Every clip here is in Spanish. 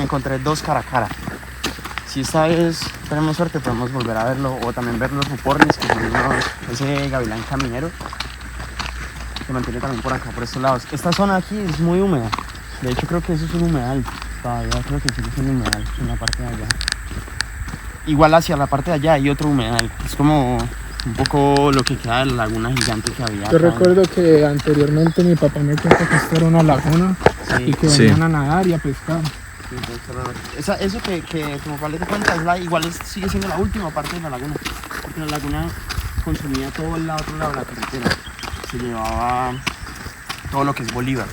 encontré 2 cara a cara. Si esta vez tenemos suerte podemos volver a verlo o también ver los upornis, que son ese gavilán caminero que mantiene también por acá, por estos lados. Esta zona aquí es muy húmeda, de hecho creo que eso es un humedal, todavía creo que sí es un humedal en la parte de allá. Igual hacia la parte de allá hay otro humedal, es como un poco lo que queda de la laguna gigante que había. Yo recuerdo que anteriormente mi papá me cuenta que esta era una laguna y que venían a nadar y a pescar. Eso que tu papá le cuenta, sigue siendo la última parte de la laguna, porque la laguna consumía todo el otro lado de la carretera, se llevaba todo lo que es Bolívar,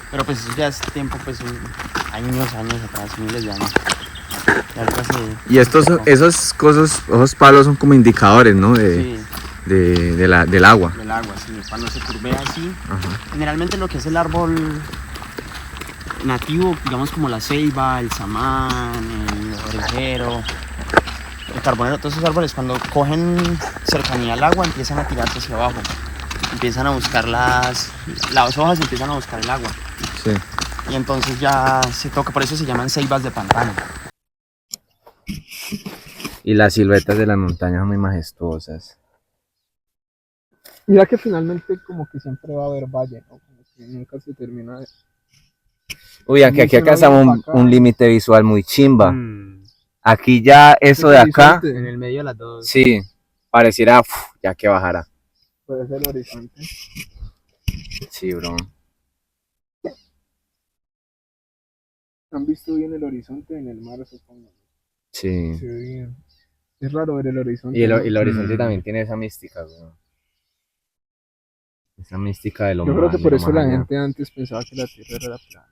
pero pues eso ya es tiempo, pues años atrás, miles de años. Y esos palos son como indicadores, ¿no? Del agua. Del agua, sí, cuando se curvea así. Ajá. Generalmente lo que es el árbol nativo, digamos como la ceiba, el samán, el orejero, el carbonero, todos esos árboles cuando cogen cercanía al agua empiezan a tirarse hacia abajo, empiezan a buscar las hojas, empiezan a buscar el agua. Sí. Y entonces ya se toca, por eso se llaman ceibas de pantano. Y las siluetas de las montañas son muy majestuosas. Mira que finalmente como que siempre va a haber valle, ¿no? Como que nunca se termina de... Uy, aquí alcanzamos un límite visual muy chimba. Aquí ya eso de acá, en el medio de las dos. Sí, pareciera ya que bajara. Puede ser el horizonte. Sí, bro. ¿Han visto bien el horizonte en el mar, supongo? Sí. Se ve bien. Es raro ver el horizonte. Y el horizonte también tiene esa mística, bro. Esa mística de lo Yo creo que por eso la gente antes pensaba que la Tierra era plana.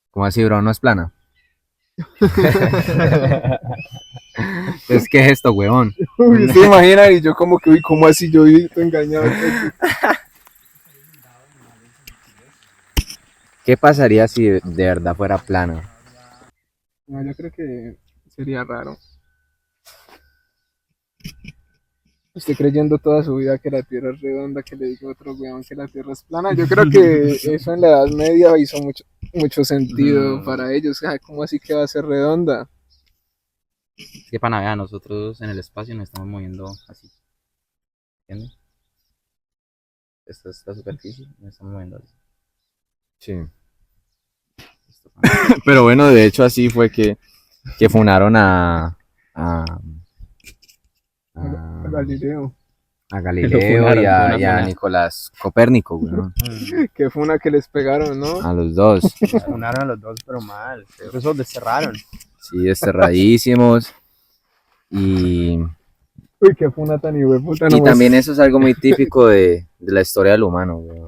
¿Cómo así, bro? ¿No es plana? Es que es esto, weón. Uy, se imagina y yo como que, uy, ¿cómo así? Yo vi engañado. ¿Qué pasaría si de verdad fuera plana? No, yo creo que sería raro. Usted creyendo toda su vida que la Tierra es redonda, que le diga a otro weón que la Tierra es plana. Yo creo que eso en la Edad Media hizo mucho sentido para ellos. ¿Cómo así que va a ser redonda? Es que para nada, nosotros en el espacio nos estamos moviendo así. ¿Entiendes? Esta es la superficie, nos estamos moviendo así. Sí. Pero bueno, de hecho así fue que funaron a Galileo. A Galileo y a Nicolás Copérnico, güey. Que fue una que les pegaron, ¿no? A los dos. Les funaron a los dos, pero mal. Esos desterraron. Sí, desterradísimos. Y... Uy, qué funa tan hijueputa. Y también eso es algo muy típico de la historia del humano, güey.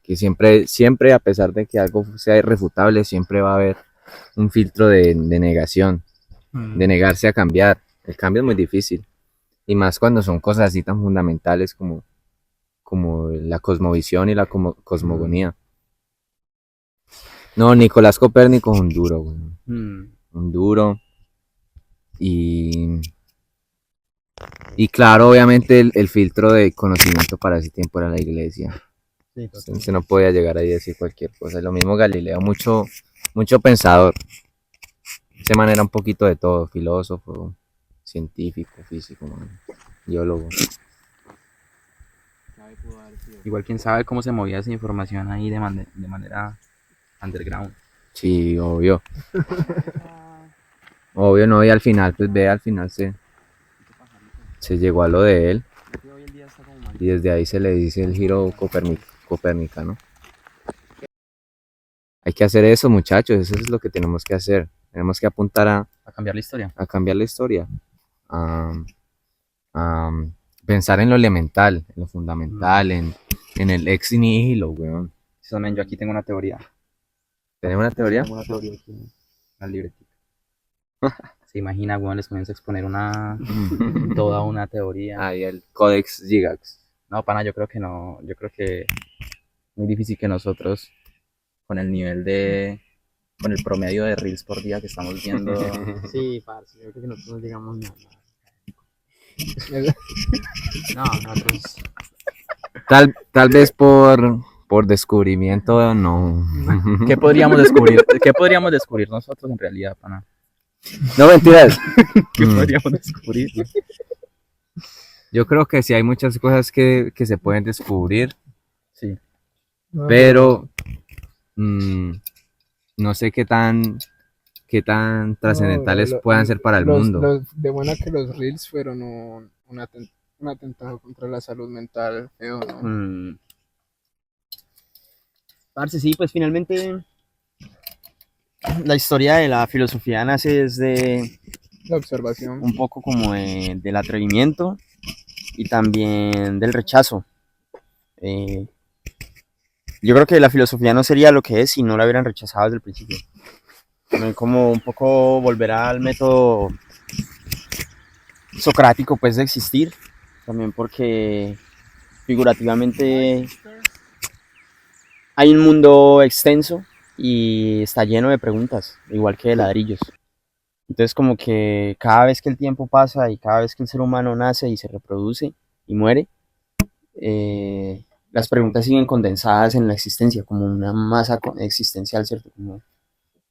Que siempre, a pesar de que algo sea irrefutable, siempre va a haber un filtro de negación, de negarse a cambiar. El cambio es muy difícil. Y más cuando son cosas así tan fundamentales como la cosmovisión y la cosmogonía. No, Nicolás Copérnico es un duro, güey. Un duro. Y claro, obviamente el filtro de conocimiento para ese tiempo era la iglesia. Sí, se no podía llegar ahí a decir cualquier cosa. Lo mismo Galileo, mucho pensador. Se manera un poquito de todo, filósofo, científico, físico, biólogo. Igual quién sabe cómo se movía esa información ahí de manera underground. Sí, obvio. Obvio, no, y al final, pues al final se llegó a lo de él. Y desde ahí se le dice el giro copernicano. Hay que hacer eso, muchachos, eso es lo que tenemos que hacer. Tenemos que apuntar a cambiar la historia. A cambiar la historia. A pensar en lo elemental, en lo fundamental, en el ex nihilo, weón. Yo aquí tengo una teoría. ¿Tenemos una teoría? Tengo una teoría aquí en la libretita. Se imagina, weón, les comienza a exponer toda una teoría. Ahí el Codex Gigax. No, pana, yo creo que no. Yo creo que muy difícil que nosotros, con el con el promedio de reels por día que estamos viendo. Sí, parce, yo creo que nosotros no llegamos nada. No, nosotros... Tal vez por Por descubrimiento, no. ¿Qué podríamos descubrir? ¿Qué podríamos descubrir nosotros en realidad, pana? No, mentiras. ¿Qué podríamos descubrir? Yo creo que sí hay muchas cosas que se pueden descubrir, Sí. pero no sé qué tan trascendentales puedan ser para el mundo. De buena que los Reels fueron un atentado contra la salud mental feo, ¿no? Parce, sí, pues finalmente la historia de la filosofía nace desde La observación. un poco como del atrevimiento y también del rechazo. Yo creo que la filosofía no sería lo que es si no la hubieran rechazado desde el principio. También como un poco volver al método socrático pues de existir, también porque figurativamente hay un mundo extenso y está lleno de preguntas, igual que de ladrillos. Entonces como que cada vez que el tiempo pasa y cada vez que el ser humano nace y se reproduce y muere, las preguntas siguen condensadas en la existencia, como una masa existencial, ¿cierto?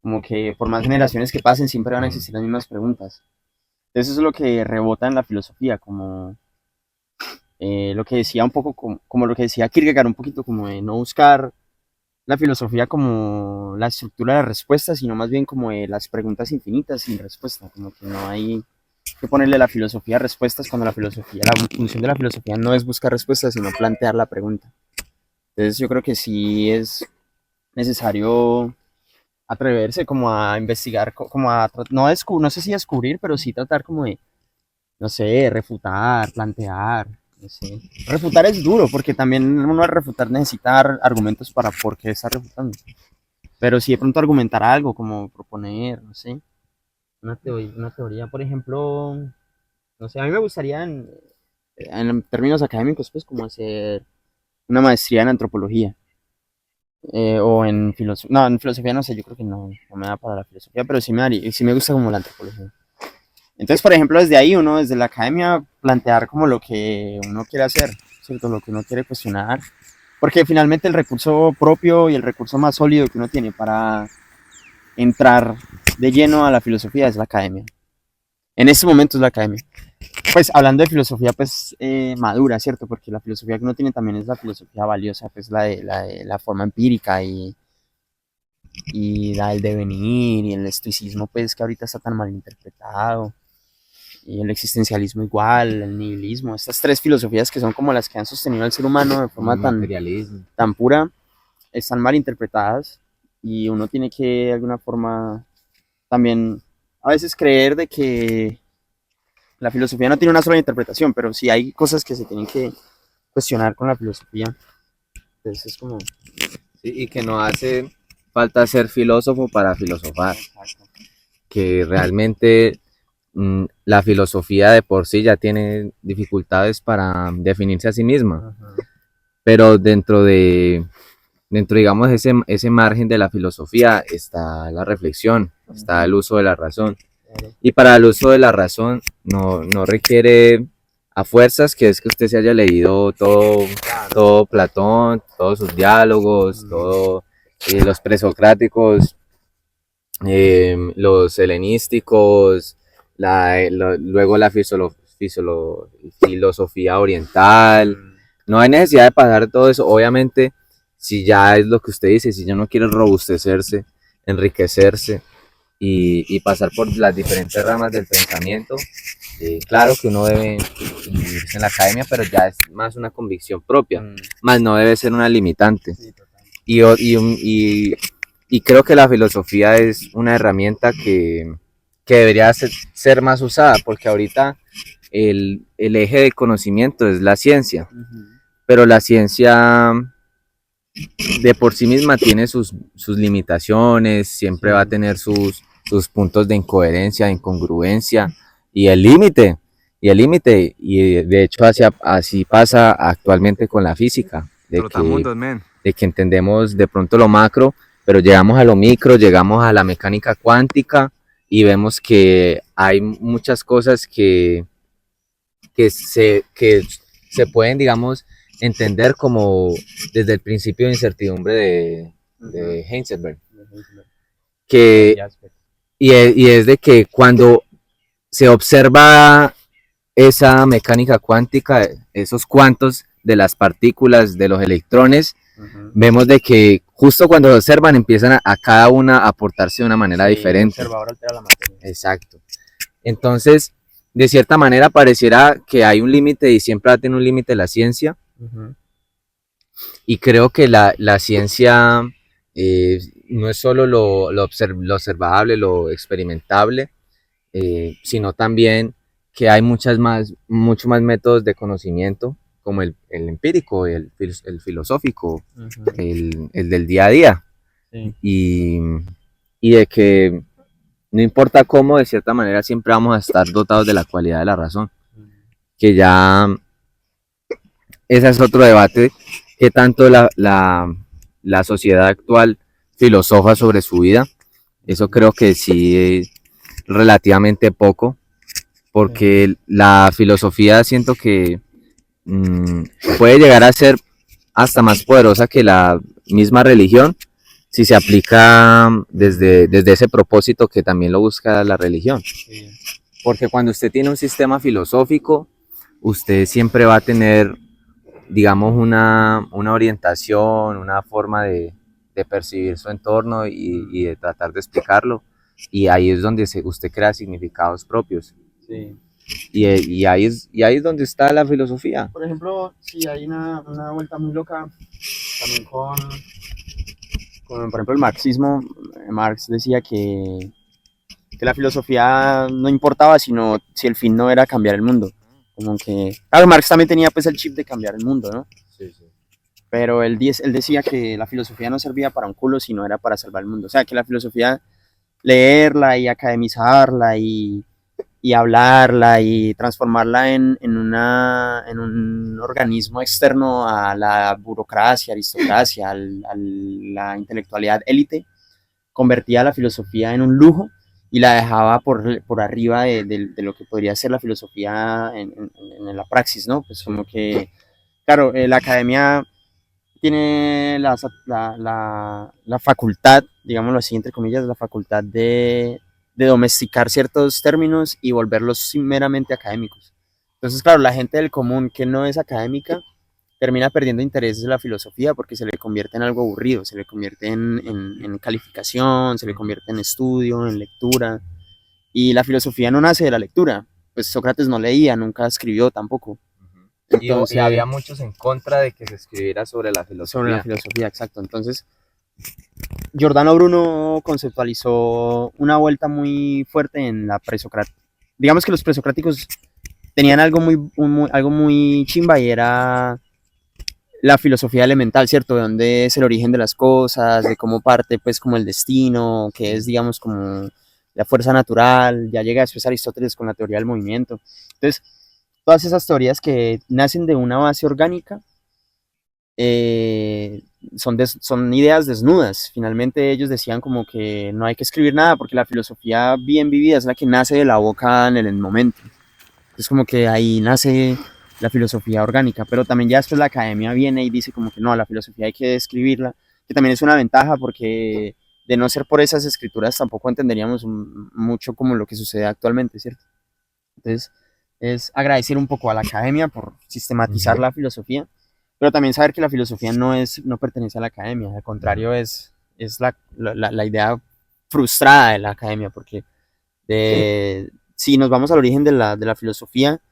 Como que por más generaciones que pasen siempre van a existir las mismas preguntas. Entonces eso es lo que rebota en la filosofía, como lo que decía un poco, como lo que decía Kierkegaard, un poquito como de no buscar la filosofía como la estructura de las respuestas, sino más bien como de las preguntas infinitas sin respuesta, como que no hay que ponerle a la filosofía respuestas cuando la función de la filosofía no es buscar respuestas, sino plantear la pregunta. Entonces yo creo que sí es necesario atreverse como a investigar, como a, no sé si descubrir, pero sí tratar como de, no sé, refutar, plantear, no sé. Refutar es duro, porque también uno al refutar necesita argumentos para por qué está refutando. Pero sí de pronto argumentar algo, como proponer, no sé, una teoría, por ejemplo, no sé, a mí me gustaría en términos académicos, pues como hacer una maestría en antropología. O en filosofía, no, en filosofía no sé, yo creo que no me da para la filosofía, pero sí me gusta como la antropología. Entonces, por ejemplo, desde ahí uno, desde la academia, plantear como lo que uno quiere hacer, ¿cierto? Lo que uno quiere cuestionar, porque finalmente el recurso propio y el recurso más sólido que uno tiene para entrar de lleno a la filosofía es la academia. En este momento es la academia. Pues hablando de filosofía pues madura, ¿cierto? Porque la filosofía que uno tiene también es la filosofía valiosa, pues de la forma empírica y la del devenir y el estoicismo pues que ahorita está tan mal interpretado y el existencialismo igual, el nihilismo, estas tres filosofías que son como las que han sostenido al ser humano de forma tan pura, están mal interpretadas y uno tiene que de alguna forma también a veces creer de que la filosofía no tiene una sola interpretación, pero sí hay cosas que se tienen que cuestionar con la filosofía. Entonces es como... Sí, y que no hace falta ser filósofo para filosofar. Que realmente la filosofía de por sí ya tiene dificultades para definirse a sí misma. Pero dentro, digamos, ese margen de la filosofía está la reflexión, está el uso de la razón. Y para el uso de la razón no requiere a fuerzas que es que usted se haya leído todo Platón, todos sus diálogos, todos los presocráticos, los helenísticos, luego la filosofía oriental. No hay necesidad de pasar todo eso. Obviamente, si ya es lo que usted dice, si ya no quiere robustecerse, enriquecerse y pasar por las diferentes ramas del pensamiento, claro que uno debe irse en la academia, pero ya es más una convicción propia, más no debe ser una limitante. Y creo que la filosofía es una herramienta que debería ser más usada, porque ahorita el eje de conocimiento es la ciencia, pero la ciencia de por sí misma tiene sus limitaciones, siempre va a tener sus puntos de incoherencia, de incongruencia y el límite. Y de hecho así pasa actualmente con la física, de que entendemos de pronto lo macro, pero llegamos a lo micro, llegamos a la mecánica cuántica y vemos que hay muchas cosas que se pueden, digamos, entender como desde el principio de incertidumbre de Heisenberg, que, y es de que cuando se observa esa mecánica cuántica, esos cuantos de las partículas, de los electrones, vemos de que justo cuando lo observan empiezan a cada una a aportarse de una manera diferente. El observador altera la materia. Exacto. Entonces, de cierta manera pareciera que hay un límite y siempre va a tener un límite la ciencia. Y creo que la ciencia no es solo lo observable, lo experimentable, sino también que hay muchos más métodos de conocimiento, como el empírico, el filosófico, el del día a día. Sí. Y de que no importa cómo, de cierta manera siempre vamos a estar dotados de la cualidad de la razón. Que ya ese es otro debate, que tanto la sociedad actual filosofa sobre su vida. Eso creo que sí, relativamente poco, porque la filosofía siento que puede llegar a ser hasta más poderosa que la misma religión si se aplica desde ese propósito que también lo busca la religión. Sí. Porque cuando usted tiene un sistema filosófico, usted siempre va a tener, digamos, una orientación, una forma de percibir su entorno y de tratar de explicarlo. Y ahí es donde usted crea significados propios. Sí. Y ahí es donde está la filosofía. Por ejemplo, sí, hay una vuelta muy loca también con, por ejemplo, el marxismo. Marx decía que la filosofía no importaba sino si el fin no era cambiar el mundo. Como que, claro, Marx también tenía pues el chip de cambiar el mundo, ¿no? Sí, sí. Pero él decía que la filosofía no servía para un culo, sino era para salvar el mundo. O sea, que la filosofía, leerla y academizarla y hablarla y transformarla en un organismo externo a la burocracia, aristocracia, a la intelectualidad élite, convertía la filosofía en un lujo y la dejaba por arriba de lo que podría ser la filosofía en la praxis, ¿no? Pues como que, claro, la academia tiene la facultad, digámoslo así, entre comillas, la facultad de domesticar ciertos términos y volverlos meramente académicos. Entonces, claro, la gente del común que no es académica termina perdiendo interés en la filosofía porque se le convierte en algo aburrido, se le convierte en calificación, se le convierte en estudio, en lectura. Y la filosofía no nace de la lectura. Pues Sócrates no leía, nunca escribió tampoco. Entonces, y había muchos en contra de que se escribiera sobre la filosofía. Sobre la filosofía, exacto. Entonces, Giordano Bruno conceptualizó una vuelta muy fuerte en la presocrática. Digamos que los presocráticos tenían algo muy chimba y era la filosofía elemental, ¿cierto? De dónde es el origen de las cosas, de cómo parte, pues, como el destino, que es, digamos, como la fuerza natural. Ya llega después Aristóteles con la teoría del movimiento. Entonces, todas esas teorías que nacen de una base orgánica son ideas desnudas. Finalmente ellos decían como que no hay que escribir nada porque la filosofía bien vivida es la que nace de la boca en el momento. Es como que ahí nace la filosofía orgánica, pero también ya después la academia viene y dice como que no, la filosofía hay que escribirla, que también es una ventaja porque de no ser por esas escrituras tampoco entenderíamos mucho como lo que sucede actualmente, ¿cierto? Entonces es agradecer un poco a la academia por sistematizar la filosofía, pero también saber que la filosofía no pertenece a la academia, al contrario es la idea frustrada de la academia, porque si nos vamos al origen de la filosofía,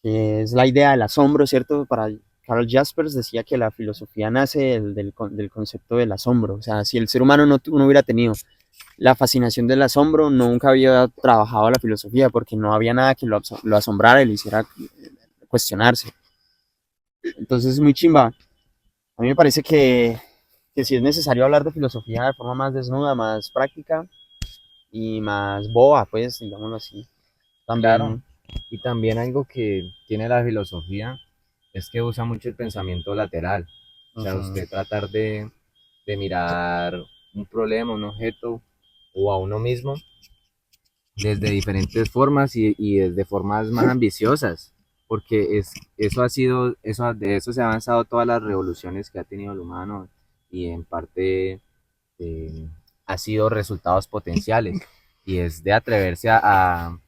que es la idea del asombro, ¿cierto? Para Karl Jaspers decía que la filosofía nace del concepto del asombro. O sea, si el ser humano no hubiera tenido la fascinación del asombro, nunca había trabajado la filosofía, porque no había nada que lo asombrara y le hiciera cuestionarse. Entonces es muy chimba. A mí me parece que sí es necesario hablar de filosofía de forma más desnuda, más práctica y más boba, pues, digámoslo así. También. Claro. Y también algo que tiene la filosofía es que usa mucho el pensamiento lateral. O sea, usted tratar de mirar un problema, un objeto o a uno mismo desde diferentes formas y desde formas más ambiciosas. porque de eso se ha avanzado todas las revoluciones que ha tenido el humano y en parte eh, ha sido resultados potenciales y es de atreverse a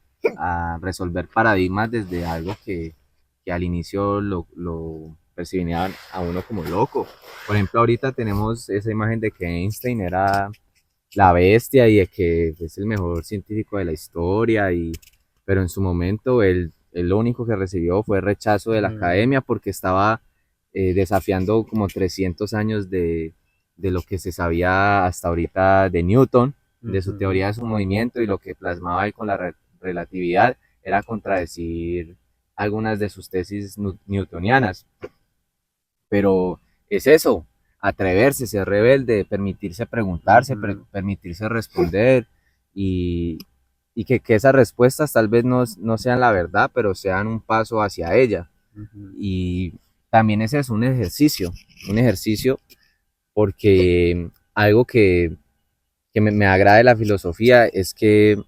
resolver paradigmas desde algo que al inicio lo percibían a uno como loco. Por ejemplo, ahorita tenemos esa imagen de que Einstein era la bestia y de que es el mejor científico de la historia, pero en su momento él lo único que recibió fue rechazo de la academia porque estaba desafiando como 300 años de lo que se sabía hasta ahorita de Newton, de su teoría de su movimiento, y lo que plasmaba él con la relatividad era contradecir algunas de sus tesis newtonianas. Pero es eso, atreverse, ser rebelde, permitirse preguntarse, permitirse responder y, y que esas respuestas tal vez no sean la verdad, pero sean un paso hacia ella. Y también ese es un ejercicio porque algo que me agrada de la filosofía es que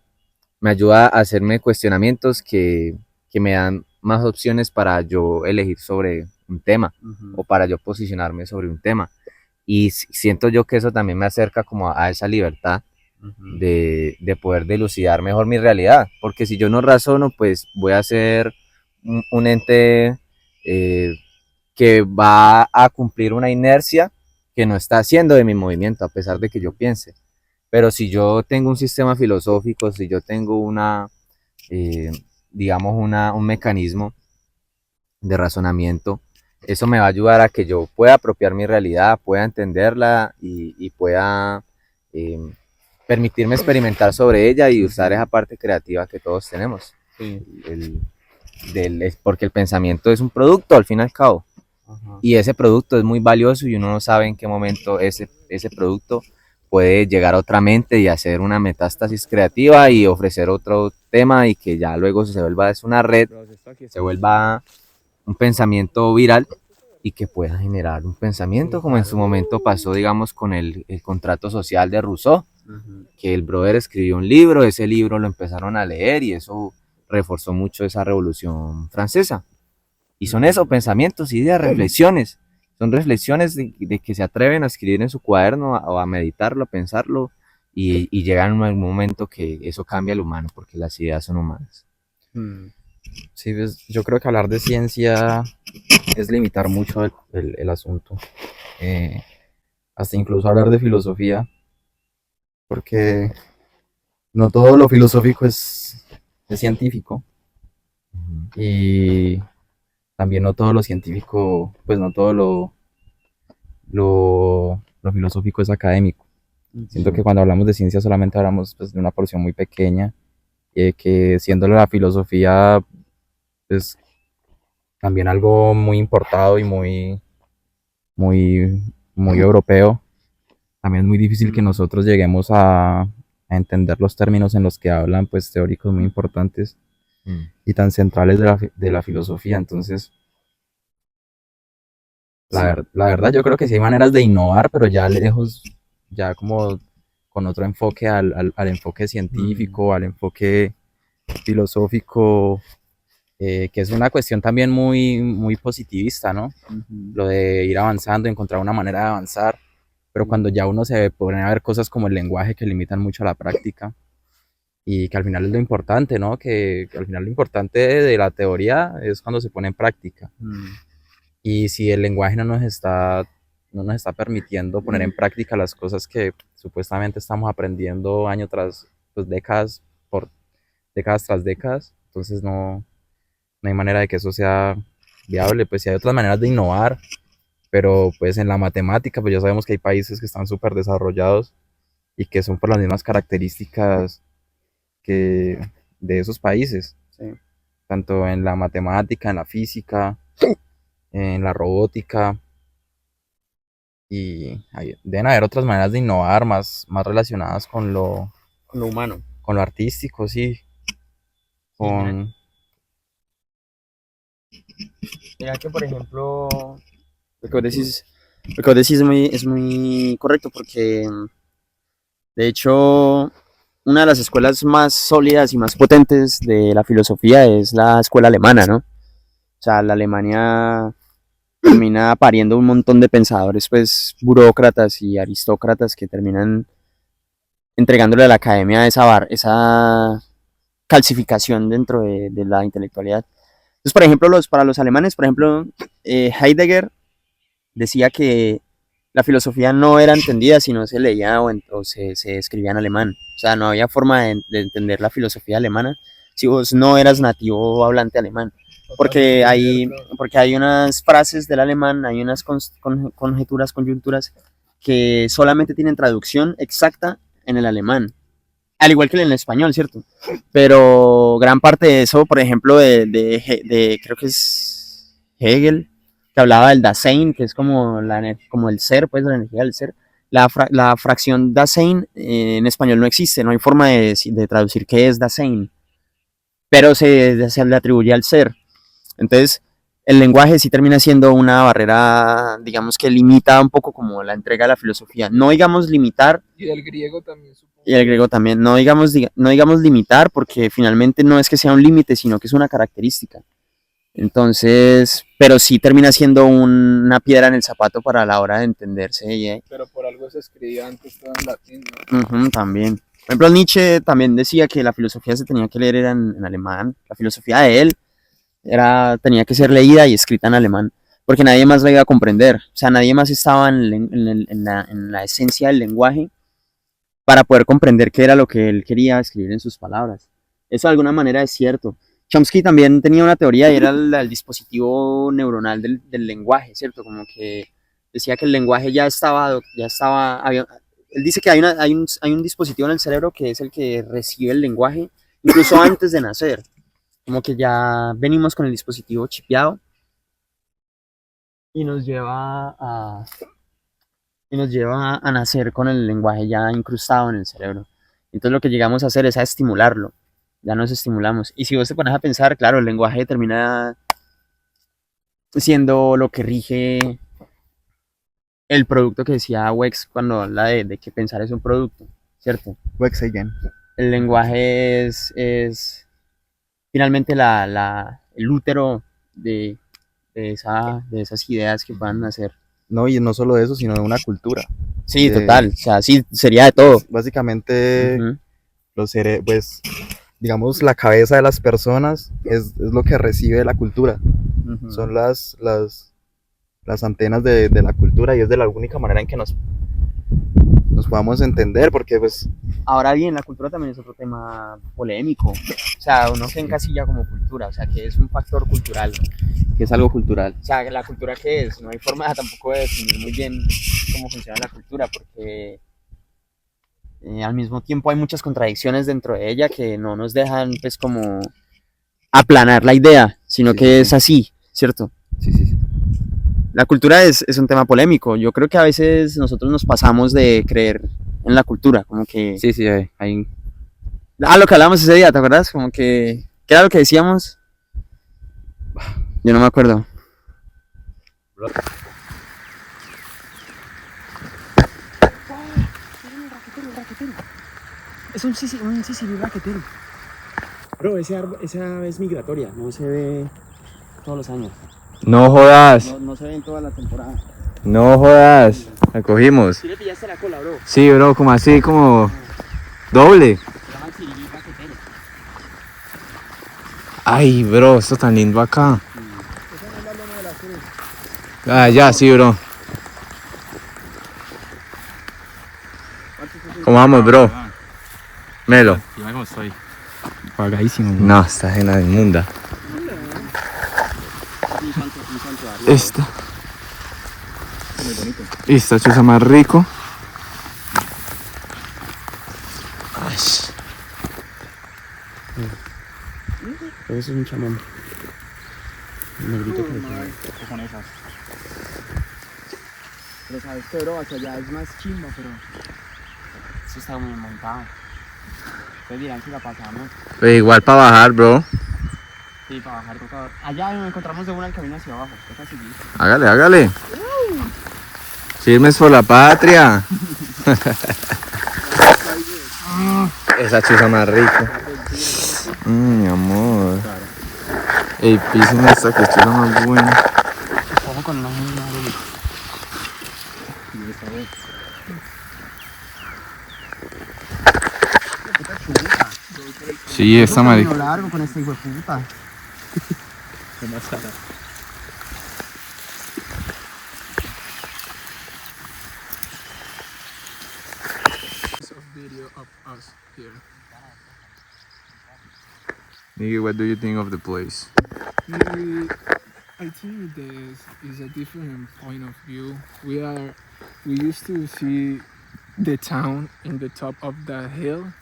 me ayuda a hacerme cuestionamientos que me dan más opciones para yo elegir sobre un tema o para yo posicionarme sobre un tema. Y siento yo que eso también me acerca como a esa libertad de poder dilucidar mejor mi realidad, porque si yo no razono, pues voy a ser un ente que va a cumplir una inercia que no está haciendo de mi movimiento, a pesar de que yo piense. Pero si yo tengo un sistema filosófico, si yo tengo eh, digamos, un mecanismo de razonamiento, eso me va a ayudar a que yo pueda apropiar mi realidad, pueda entenderla y pueda eh, permitirme experimentar sobre ella y usar esa parte creativa que todos tenemos. Sí. Porque el pensamiento es un producto al fin y al cabo. Ajá. Y ese producto es muy valioso y uno no sabe en qué momento ese producto puede llegar a otra mente y hacer una metástasis creativa y ofrecer otro tema y que ya luego se vuelva es una red, se vuelva un pensamiento viral y que pueda generar un pensamiento como en su momento pasó, digamos, con el contrato social de Rousseau, que el brother escribió un libro, ese libro lo empezaron a leer y eso reforzó mucho esa revolución francesa. Y son esos pensamientos, ideas, reflexiones. Son reflexiones de que se atreven a escribir en su cuaderno o a meditarlo, a pensarlo y llegan en un momento que eso cambia al humano porque las ideas son humanas. Sí, pues, yo creo que hablar de ciencia es limitar mucho el asunto. Hasta incluso hablar de filosofía, porque no todo lo filosófico es científico. Y también no todo lo científico, pues no todo lo filosófico es académico. Siento que cuando hablamos de ciencia solamente hablamos pues, de una porción muy pequeña, que siendo la filosofía pues también algo muy importado y muy europeo, también es muy difícil que nosotros lleguemos a entender los términos en los que hablan pues teóricos muy importantes y tan centrales de la filosofía. Entonces, la verdad yo creo que sí hay maneras de innovar, pero ya lejos, ya como con otro enfoque al enfoque científico, al enfoque filosófico, que es una cuestión también muy positivista, ¿no? Lo de ir avanzando, encontrar una manera de avanzar, pero cuando ya uno se pone a ver cosas como el lenguaje que limitan mucho la práctica y que al final es lo importante, ¿no? Que al final lo importante de la teoría es cuando se pone en práctica. Y si el lenguaje no nos está permitiendo poner en práctica las cosas que supuestamente estamos aprendiendo año tras, pues décadas tras décadas, entonces no hay manera de que eso sea viable. Pues sí hay otras maneras de innovar, pero pues en la matemática, pues ya sabemos que hay países que están súper desarrollados y que son por las mismas características que de esos países, Sí. tanto en la matemática, en la física, en la robótica, y deben haber otras maneras de innovar más relacionadas con lo humano. Con lo artístico, sí. Con... Mira que, por ejemplo, lo que vos decís es muy correcto porque, de hecho, una de las escuelas más sólidas y más potentes de la filosofía es la escuela alemana, ¿no? O sea, la Alemania termina pariendo un montón de pensadores, pues, burócratas y aristócratas que terminan entregándole a la academia esa calcificación dentro de la intelectualidad. Entonces, por ejemplo, para los alemanes, por ejemplo, Heidegger decía que la filosofía no era entendida si no se leía o se escribía en alemán. O sea, no había forma de entender la filosofía alemana si vos no eras nativo hablante alemán. Porque hay unas frases del alemán, hay unas conjeturas, coyunturas que solamente tienen traducción exacta en el alemán. Al igual que en el español, ¿cierto? Pero gran parte de eso, por ejemplo, creo que es Hegel, que hablaba del Dasein, que es como el ser, pues la energía del ser. La fracción Dasein en español no existe, no hay forma de traducir qué es Dasein, pero se le atribuye al ser. Entonces, el lenguaje sí termina siendo una barrera, digamos que limita un poco como la entrega de la filosofía. No digamos limitar. Y del griego también, supongo. Y el griego también. No digamos limitar, porque finalmente no es que sea un límite, sino que es una característica. Entonces, pero sí termina siendo una piedra en el zapato para la hora de entenderse. Pero por algo se escribía antes todo en latín, ¿no? También. Por ejemplo, Nietzsche también decía que la filosofía se tenía que leer en alemán. La filosofía de él tenía que ser leída y escrita en alemán, porque nadie más la iba a comprender. O sea, nadie más estaba en la esencia del lenguaje para poder comprender qué era lo que él quería escribir en sus palabras. Eso de alguna manera es cierto. Chomsky también tenía una teoría y era el dispositivo neuronal del lenguaje, ¿cierto? Como que decía que el lenguaje él dice que hay un dispositivo en el cerebro que es el que recibe el lenguaje incluso antes de nacer. Como que ya venimos con el dispositivo chipeado y nos lleva a nacer con el lenguaje ya incrustado en el cerebro. Entonces lo que llegamos a hacer es a estimularlo, ya nos estimulamos. Y si vos te pones a pensar, claro, el lenguaje termina siendo lo que rige el producto que decía Wex cuando habla de que pensar es un producto, ¿cierto? Wex again. El lenguaje es finalmente el útero de esas ideas que puedan nacer. No, y no solo de eso, sino de una cultura. Sí, total. O sea, sí, sería de todo. Básicamente, pues, digamos, la cabeza de las personas es lo que recibe la cultura. Son las antenas de la cultura y es de la única manera en que nos podamos entender, porque pues... Ahora bien, la cultura también es otro tema polémico. O sea, uno se encasilla como cultura, o sea, que es un factor cultural. Que es algo cultural. O sea, ¿la cultura qué es? No hay forma tampoco de definir muy bien cómo funciona la cultura, porque al mismo tiempo hay muchas contradicciones dentro de ella que no nos dejan, pues, como aplanar la idea, sino que es así, ¿cierto? Sí. La cultura es un tema polémico. Yo creo que a veces nosotros nos pasamos de creer en la cultura, como que... Sí, hay... lo que hablábamos ese día, ¿te acuerdas? Como que... ¿Qué era lo que decíamos? Yo no me acuerdo. Es un sicily raquetero. Bro, esa ave es migratoria, no se ve todos los años. No jodas. No se ve en toda la temporada. No jodas. La cogimos. ¿Sí le pillaste la cola, bro? Sí, bro, como así, como doble. Se llama sicily raquetero. Ay, bro, esto tan lindo acá. Ah, ya, sí, bro. ¿Cómo vamos, bro? Melo. Mira cómo estoy. Pagadísimo. No, esta ajena inmunda. Esta. Muy bonito. Y esta chuza más rico. Ay. Eso es un chamán. Un negrito que Con esas. Pero sabes que, bro, hacia allá es más chimba, pero eso está muy montado. Ustedes dirán si la pasamos. Pues igual para bajar, bro. Sí, para bajar toca. Allá nos encontramos de una el camino hacia abajo. Toca seguir. Hágale. Firmes por la patria. Esa chuza más rico. Mi amor. Ey, pisen esta que esto es lo más bueno. Ojo con una muy madre. Sí, esta marica. Largo con este hijo de puta. Video of us here. Nigga, what do you think of the place? I think this is a different point of view. We used to see the town in the top of the hill,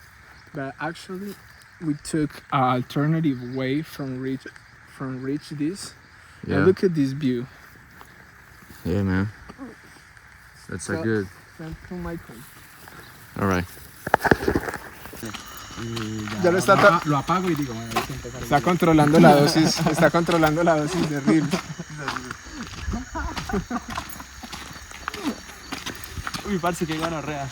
but actually we took an alternative way from reach this. Yeah, And look at this view. yeah, man. That's a So- good. Send to Michael. All right. Ya lo está Lo apago y digo, bueno, hay que empezar. está controlando la dosis, está controlando la dosis de Reels. Uy, parce, qué gonorrea.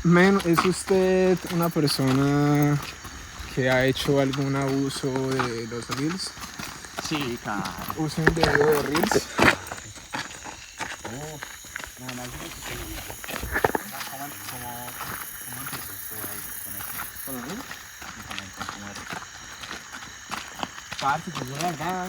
Men, ¿es usted una persona que ha hecho algún abuso de los Reels? Sí, cara. ¿Uso indebido de Reels? Nada más digo que ¿cómo empezó usted ahí con esto? ¿Con los Reels? Parce, pues yo la verdad